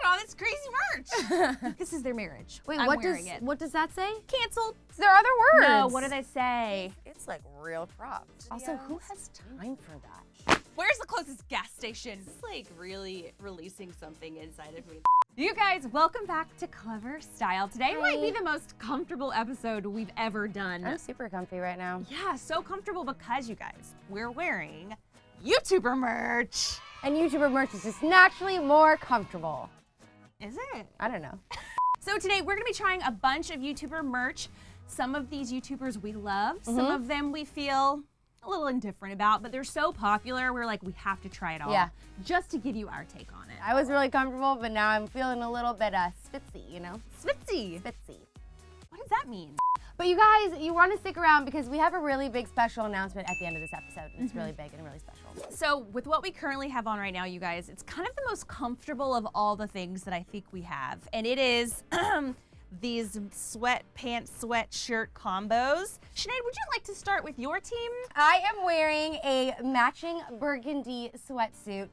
all this crazy merch. This is their marriage. Wait, I'm what does that say? Canceled. There are other words. No, what did I say? It's like real props. Also, who has time for that? Where's the closest gas station? It's like really releasing something inside of me. You guys, welcome back to Clevver Style. Today Hi. might be the most comfortable episode we've ever done. I'm super comfy right now. Yeah, so comfortable because you guys, we're wearing YouTuber merch. And YouTuber merch is just naturally more comfortable. Is it? I don't know. So today we're gonna be trying a bunch of YouTuber merch. Some of these YouTubers we love, some of them we feel a little indifferent about, but they're so popular, we're like, we have to try it all. Yeah. Just to give you our take on it. I was really comfortable, but now I'm feeling a little bit spitzy, you know? Switzy. Spitzy. What does that mean? But you guys, you want to stick around because we have a really big special announcement at the end of this episode. And it's really big and really special. So with what we currently have on right now, you guys, it's kind of the most comfortable of all the things that I think we have. And it is these sweatpants, sweatshirt combos. Sinead, would you like to start with your team? I am wearing a matching burgundy sweatsuit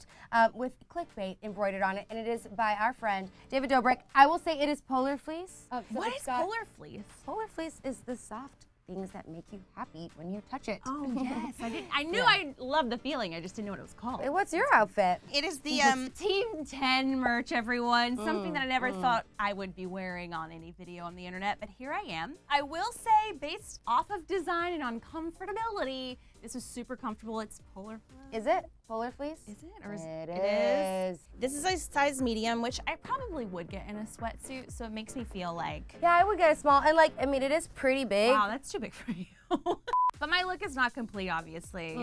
with clickbait embroidered on it, and it is by our friend David Dobrik. I will say it is polar fleece. So What it's is got- polar fleece? Polar fleece is the soft things that make you happy when you touch it. Oh yes, I knew Yeah. I loved the feeling. I just didn't know what it was called. Hey, what's your outfit? It is the Team 10 merch, everyone. Something that I never thought I would be wearing on any video on the internet, but here I am. I will say, based off of design and on comfortability, this is super comfortable. It's polar fleece. Is it polar fleece? Is it? Or It it is. This is a size medium, which I probably would get in a sweatsuit, so it makes me feel like, Yeah, I would get a small, and like, I mean, it is pretty big. wow, that's too big for you. But my look is not complete, obviously,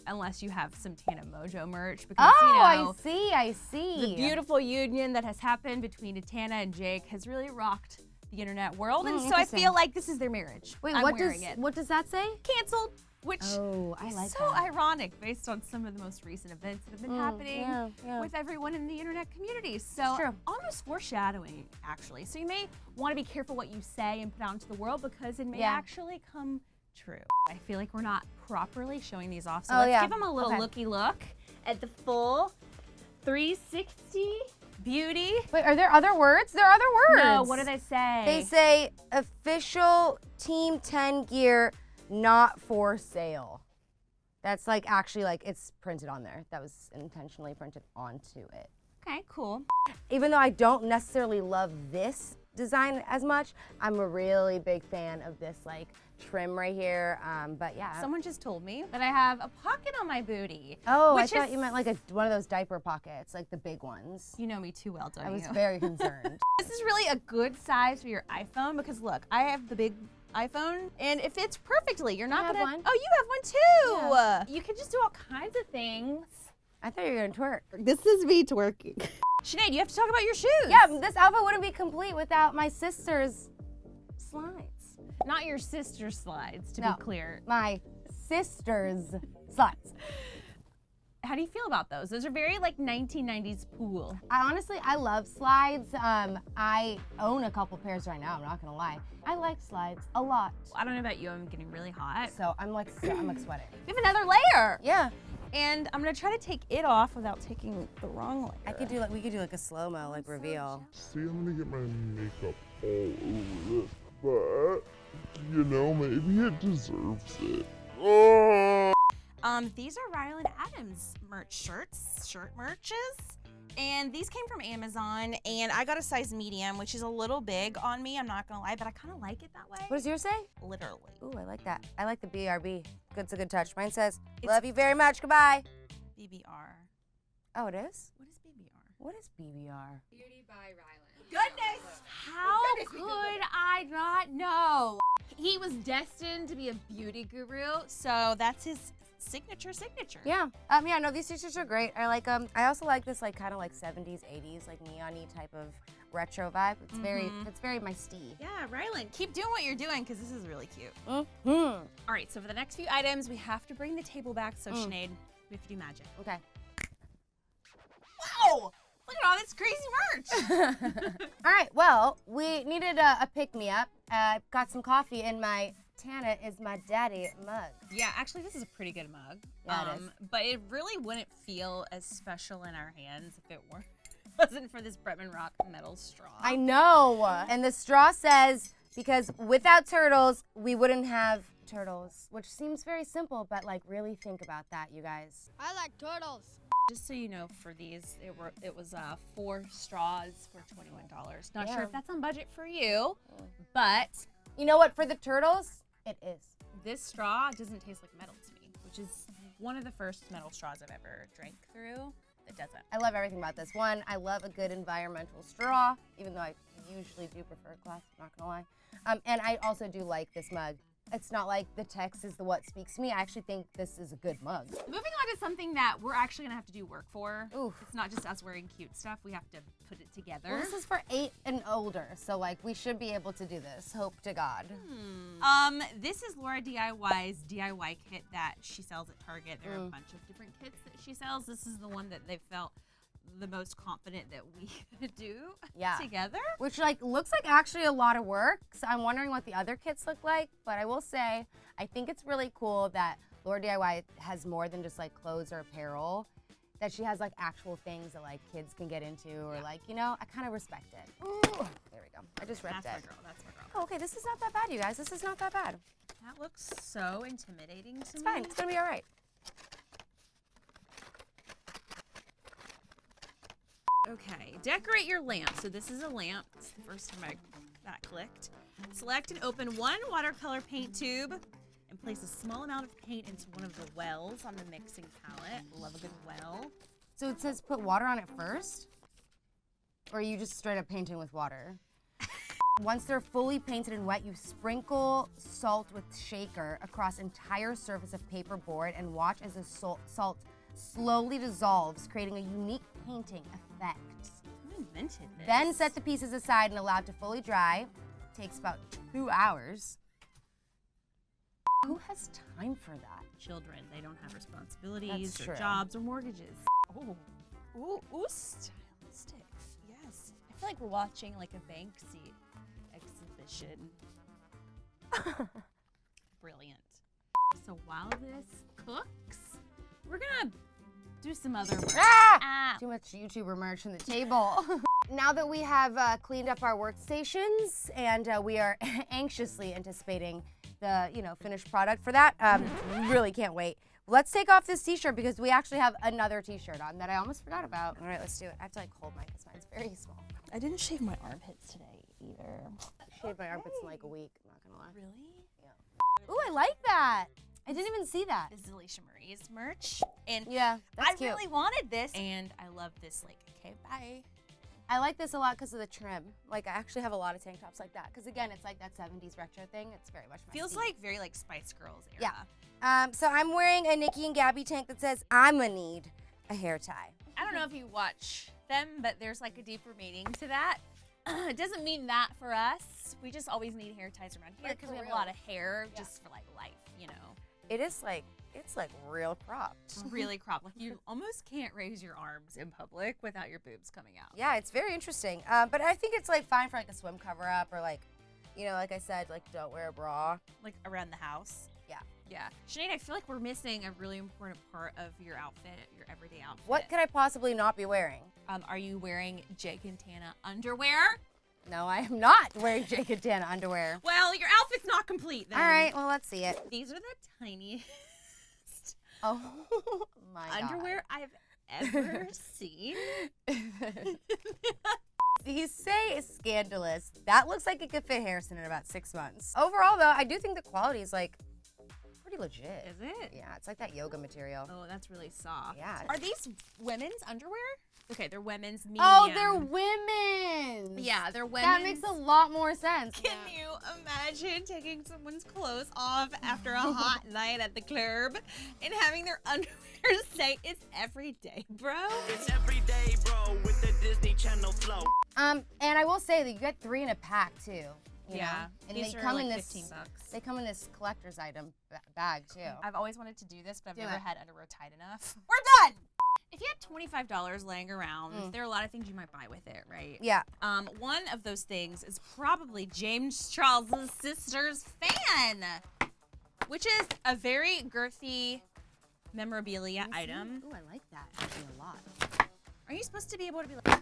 unless you have some Tana Mojo merch, because, Oh, you know, I see. the beautiful union that has happened between Tana and Jake has really rocked the internet world, and so I interesting. feel like this is their marriage. Wait, I'm what wearing it. does that say? Canceled, which Oh, I like is so that. ironic based on some of the most recent events that have been happening yeah. with everyone in the internet community. So true. almost foreshadowing, actually. So you may want to be careful what you say and put out into the world because it may Yeah. actually come true. I feel like we're not properly showing these off, so Oh, let's yeah. give them a little Okay. looky look at the full 360 beauty. Wait, are there other words? There are other words. No, what do they say? They say official Team 10 gear not for sale. That's like actually like it's printed on there. That was intentionally printed onto it. Okay, cool. Even though I don't necessarily love this design as much, I'm a really big fan of this like trim right here. But yeah. Someone just told me that I have a pocket on my booty. Oh, I which thought is- you meant like one of those diaper pockets, like the big ones. You know me too well, don't I was you? very concerned. This is really a good size for your iPhone because look, I have the big iPhone and it fits perfectly. You're not I have gonna. one. Oh, you have one too. You can just do all kinds of things. I thought you were gonna twerk. This is me twerking. Sinead, you have to talk about your shoes. Yeah, this outfit wouldn't be complete without my sister's slides. Not your sister's slides, to No. be clear. My sister's slides. How do you feel about those? Those are very like 1990s cool. I love slides. I own a couple pairs right now, I'm not gonna lie. I like slides a lot. I don't know about you, I'm getting really hot. So I'm like sweating. We have another layer. Yeah. And I'm gonna try to take it off without taking the wrong layer. We could do like a slow-mo like reveal. See, I'm gonna get my makeup all over this, but, you know, maybe it deserves it. Oh! These are Ryland Adams shirt merches. And these came from Amazon, and I got a size medium, which is a little big on me, I'm not gonna lie, but I kinda like it that way. What does yours say? Literally. Ooh, I like that. I like the BRB. It's a good touch. Mine says, love you very much, goodbye. BBR. Oh, it is? What is BBR? What is BBR? Beauty by Ryland. Goodness! How could I not know? He was destined to be a beauty guru, so that's his signature. Yeah. Yeah, no, these t-shirts are great. I like I also like this like kind of like 70s, 80s, like neon-y type of retro vibe. It's very my style. Yeah, Ryland, keep doing what you're doing because this is really cute. Mm-hmm. All right, so for the next few items, we have to bring the table back. So Sinead, we have to do magic. Okay. Wow! Look at all this crazy merch. All right, well, we needed a pick-me-up. Got some coffee in my Tana is my daddy mug. Yeah, actually, this is a pretty good mug. Yeah, it is. But it really wouldn't feel as special in our hands if it weren't wasn't for this Bretman Rock metal straw. I know. And the straw says, because without turtles, we wouldn't have turtles, which seems very simple, but like really think about that, you guys. I like turtles. Just so you know, for these, it was 4 straws for $21. Not sure if that's on budget for you, but You know what? For the turtles, it is. this straw doesn't taste like metal to me, which is one of the first metal straws I've ever drank through that doesn't. I love everything about this. One, I love a good environmental straw, even though I usually do prefer glass, I'm not gonna lie. And I also do like this mug. It's not like the text is the what speaks to me. I actually think this is a good mug. Moving on to something that we're actually gonna have to do work for. Oof. It's not just us wearing cute stuff, we have to put it together. Well, this is for 8 and older, so like we should be able to do this. Hope to God. This is LaurDIY's DIY kit that she sells at Target. There are a bunch of different kits that she sells. This is the one that they felt the most confident that we could do together. Which like looks like actually a lot of work. So I'm wondering what the other kits look like. But I will say, I think it's really cool that LaurDIY has more than just like clothes or apparel. That she has like actual things that like kids can get into or like, you know, I kind of respect it. Ooh, there we go. I just ripped That's it. my girl, that's my girl. Oh, okay, this is not that bad, you guys. This is not that bad. That looks so intimidating to me. It's fine. It's gonna be all right. Okay, decorate your lamp. So this is a lamp. It's the first time that clicked. Select and open 1 watercolor paint tube and place a small amount of paint into one of the wells on the mixing palette. Love a good well. So it says put water on it first? Or are you just straight up painting with water? Once they're fully painted and wet, you sprinkle salt with shaker across entire surface of paper board and watch as the salt slowly dissolves, creating a unique painting effect. Who invented this? Then set the pieces aside and allow it to fully dry. Takes about 2 hours. Who has time for that? Children, they don't have responsibilities That's or true. jobs or mortgages. Oh, ooh, stylistic. Yes. I feel like we're watching like a Banksy exhibition. Brilliant. So while this cooks, we're gonna do some other work. Too much YouTuber merch on the table. Now that we have cleaned up our workstations and we are anxiously anticipating the finished product for that, really can't wait. Let's take off this t-shirt because we actually have another t-shirt on that I almost forgot about. All right, let's do it. I have to like hold mine because mine's very small. I didn't shave my armpits today either. I shaved my armpits in like a week, I'm not gonna lie. Really? Yeah. Ooh, I like that. I didn't even see that. This is Alisha Marie's merch. And Yeah, that's I cute. really wanted this. And I love this, like, okay, bye. I like this a lot because of the trim. Like, I actually have a lot of tank tops like that. Because again, it's like that 70s retro thing. It's very much my Feels speed. like very like Spice Girls era. Yeah. So I'm wearing a Niki and Gabi tank that says, I'ma need a hair tie. I don't know if you watch them, but there's like a deeper meaning to that. It doesn't mean that for us. We just always need hair ties around here Like, because for we have real. a lot of hair just for like life, you know. It is like, it's like real cropped. Really cropped. Like you almost can't raise your arms in public without your boobs coming out. Yeah, it's very interesting. But I think it's like fine for like a swim cover up or like, like I said, like don't wear a bra. Like around the house. Yeah. Yeah. Sinead, I feel like we're missing a really important part of your outfit, your everyday outfit. What could I possibly not be wearing? Are you wearing Jake and Tana underwear? No, I am not wearing Jake and Tana underwear. Well, your outfit's not complete then. All right, well, let's see it. These are the tiniest Oh my God. underwear I've ever seen. You say it's scandalous. That looks like it could fit Harrison in about 6 months. Overall, though, I do think the quality is like pretty legit. Is it? Yeah, it's like that yoga material. Oh, that's really soft. Yeah. Are these women's underwear? Okay, they're women's medium. Oh, they're women's. Yeah, they're women's. That makes a lot more sense. Can you imagine taking someone's clothes off after a hot night at the club and having their underwear say it's every day, bro? It's every day, bro, with the Disney Channel flow. And I will say that you get 3 in a pack too. You Yeah, know? And these they are come like in this. 15 bucks. They come in this collector's item bag too. I've always wanted to do this, but I've Do never it. had underwear tight enough. We're done! If you had $25 laying around, there are a lot of things you might buy with it, right? Yeah. One of those things is probably James Charles's sister's fan, which is a very girthy memorabilia item. Ooh, I like that actually a lot. Are you supposed to be able to be like,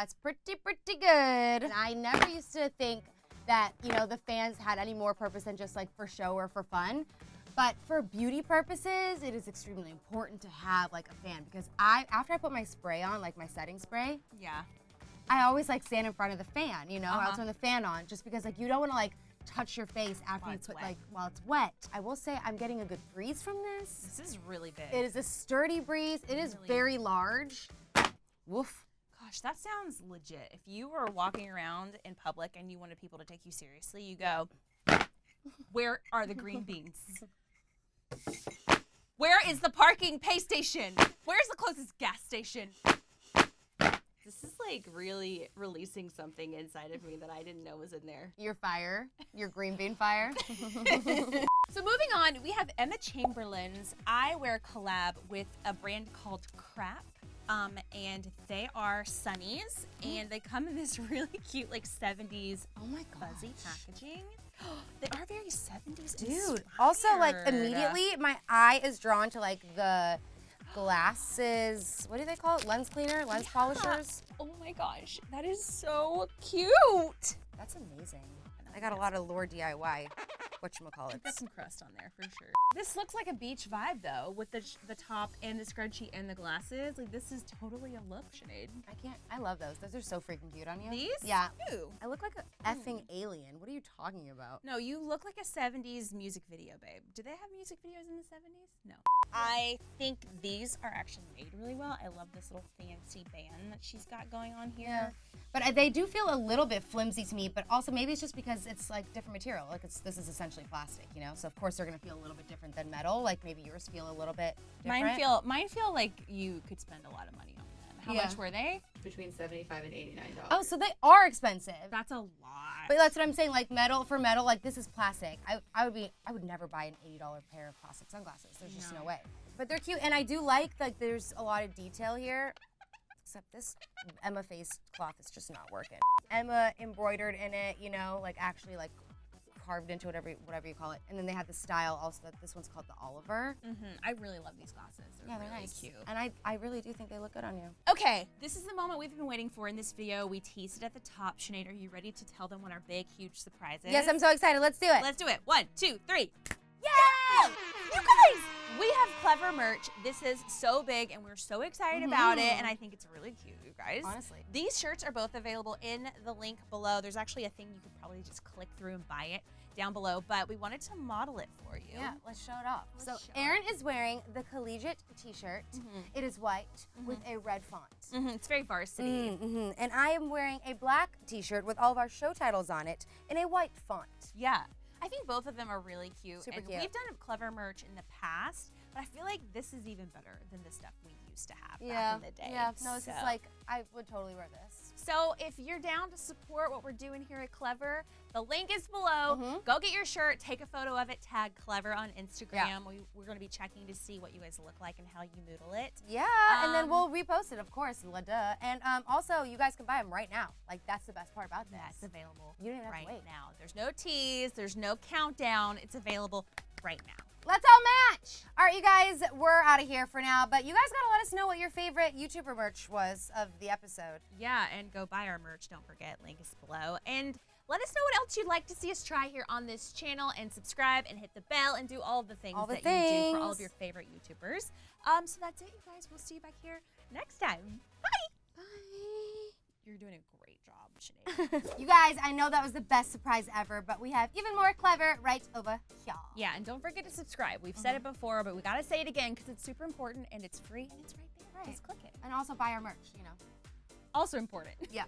That's pretty good. And I never used to think that, you know, the fans had any more purpose than just like for show or for fun. But for beauty purposes, it is extremely important to have like a fan because after I put my spray on, like my setting spray, Yeah. I always like stand in front of the fan, you know? I'll turn the fan on just because like you don't want to like touch your face after While you it's put wet. like while it's wet. I will say I'm getting a good breeze from this. This is really big. It is a sturdy breeze. It is Really? very large. Woof. Gosh, that sounds legit. If you were walking around in public and you wanted people to take you seriously, you go, where are the green beans? Where is the parking pay station? Where's the closest gas station? This is like really releasing something inside of me that I didn't know was in there. Your fire, your green bean fire. So moving on, we have Emma Chamberlain's eyewear collab with a brand called Crap. And they are sunnies, and they come in this really cute, like 70s Oh my fuzzy packaging. They are very 70s Dude, also like inspired. immediately my eye is drawn to like the glasses. What do they call it? Lens cleaner, lens polishers. Oh my gosh, that is so cute. That's amazing. I got a lot of LaurDIY, whatchamacallits. Got some crust on there for sure. This looks like a beach vibe though, with the top and the scrunchie and the glasses. Like this is totally a look, Sinead. I love those. Those are so freaking cute on you. These? Yeah. Ew. I look like a effing alien. What are you talking about? No, you look like a 70s music video, babe. Do they have music videos in the 70s? No. I think these are actually made really well. I love this little fancy band that she's got going on here. Yeah. But they do feel a little bit flimsy to me, but also maybe it's just because it's like different material. Like this is essentially plastic, you know? So of course they're gonna feel a little bit different than metal. Like maybe yours feel a little bit different. Mine feel like you could spend a lot of money on them. How much were they? Between $75 and $89. Oh, so they are expensive. That's a lot. But that's what I'm saying, like metal, like this is plastic. I would never buy an $80 pair of plastic sunglasses. There's just no way. But they're cute, and I do like there's a lot of detail here. Except this Emma face cloth is just not working. Emma embroidered in it, you know, like actually like carved into whatever you call it. And then they have the style also that this one's called the Oliver. I really love these glasses. They're really nice. cute. And I really do think they look good on you. Okay, this is the moment we've been waiting for in this video. We teased it at the top. Sinead, are you ready to tell them what our big, huge surprise is? Yes, I'm so excited. Let's do it. Let's do it. 1, 2, 3. Yay! You guys, we have Clevver merch. This is so big, and we're so excited about it, and I think it's really cute, you guys. Honestly. These shirts are both available in the link below. There's actually a thing you could probably just click through and buy it down below, but we wanted to model it for you. Yeah, let's show it off. So show Erin is wearing the collegiate t-shirt. It is white with a red font. It's very varsity. And I am wearing a black t-shirt with all of our show titles on it in a white font. Yeah. I think both of them are really cute. Super and cute. We've done a Clevver merch in the past, but I feel like this is even better than the stuff we used to have back in the day. Yeah, no, this is So- like, I would totally wear this. So if you're down to support what we're doing here at Clevver, the link is below. Go get your shirt, take a photo of it, tag Clevver on Instagram. Yeah. We're going to be checking to see what you guys look like and how you noodle it. Yeah, and then we'll repost it, of course, duh. And also, you guys can buy them right now. Like, that's the best part about this. That's available You don't even have right to wait. now. There's no tease, there's no countdown. It's available right now. Let's all match! All right, you guys, we're out of here for now, but you guys gotta let us know what your favorite YouTuber merch was of the episode. Yeah, and go buy our merch. Don't forget, link is below. And let us know what else you'd like to see us try here on this channel, and subscribe and hit the bell and do all the things All the that you do for all of things. your favorite YouTubers. So that's it, you guys. We'll see you back here next time. Bye! Bye. You're doing a great job, Sinead. You guys, I know that was the best surprise ever, but we have even more Clevver right over here. Yeah, and don't forget to subscribe. We've said it before, but we gotta say it again because it's super important and it's free and it's right there. Right. Just click it. And also buy our merch, you know. Also important. Yeah.